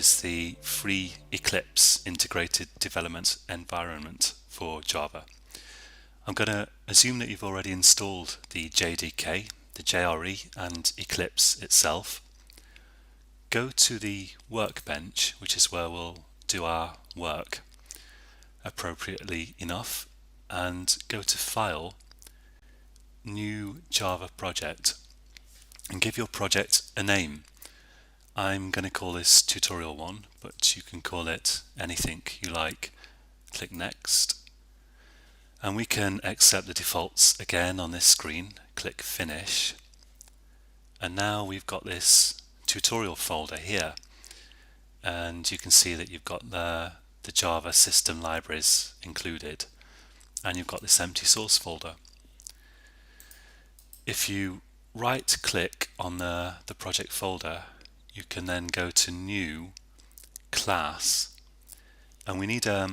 is the free Eclipse integrated development environment for Java. I'm going to assume that you've already installed the JDK, the JRE and Eclipse itself. Go to the workbench, which is where we'll do our work appropriately enough, and go to File, New Java Project, and give your project a name. I'm going to call this Tutorial 1, but you can call it anything you like. Click Next. And we can accept the defaults again on this screen. Click Finish. And now we've got this tutorial folder here. And you can see that you've got the Java system libraries included. And you've got this empty source folder. If you right click on the project folder, you can then go to New Class. And we need a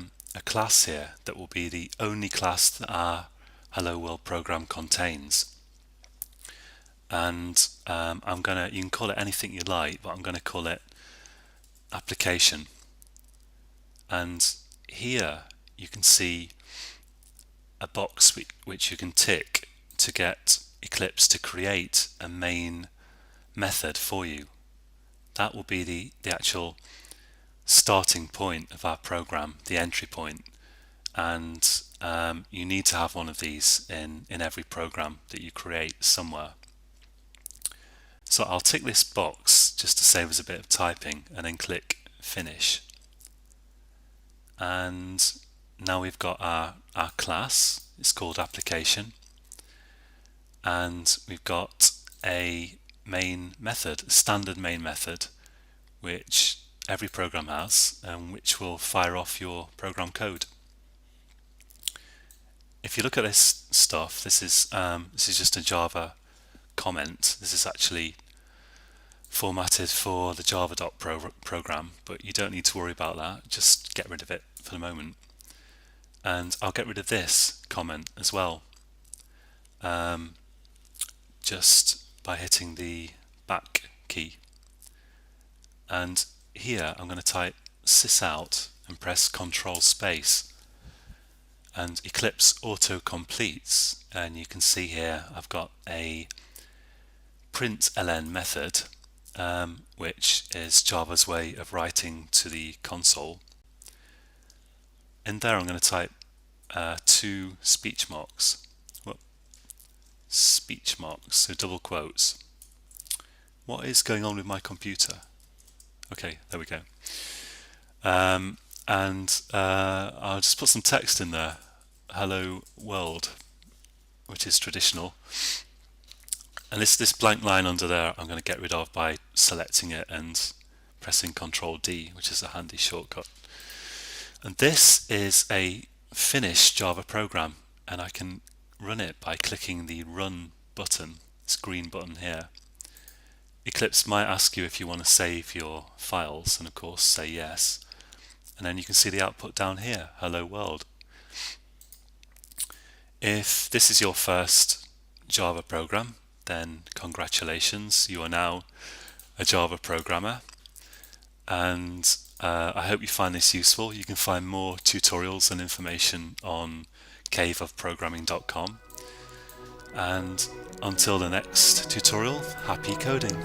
class here that will be the only class that our Hello World program contains. And you can call it anything you like, but I'm going to call it Application. And here you can see a box which you can tick to get Eclipse to create a main method for you. That will be the actual starting point of our program, the entry point, and you need to have one of these in every program that you create somewhere. So I'll tick this box just to save us a bit of typing and then click Finish. And now we've got our class. It's called Application, and we've got a main method, a standard main method, which every program has, and which will fire off your program code. If you look at this stuff, this is just a Java comment. This is actually formatted for the Java.doc program, but you don't need to worry about that. Just get rid of it for the moment. And I'll get rid of this comment as well, just by hitting the back key. And here I'm going to type sysout and press Control Space, and Eclipse auto completes, and you can see here I've got a println method, which is Java's way of writing to the console. In there I'm going to type 2 speech marks, so double quotes. What is going on with my computer? Okay, there we go. And I'll just put some text in there. Hello world, which is traditional. And this blank line under there I'm going to get rid of by selecting it and pressing Ctrl D, which is a handy shortcut. And this is a finished Java program, and I can run it by clicking the Run button, this green button here. Eclipse might ask you if you want to save your files, and of course say yes. And then you can see the output down here, Hello World. If this is your first Java program, then congratulations, you are now a Java programmer. And I hope you find this useful. You can find more tutorials and information on caveofprogramming.com. And until the next tutorial, happy coding!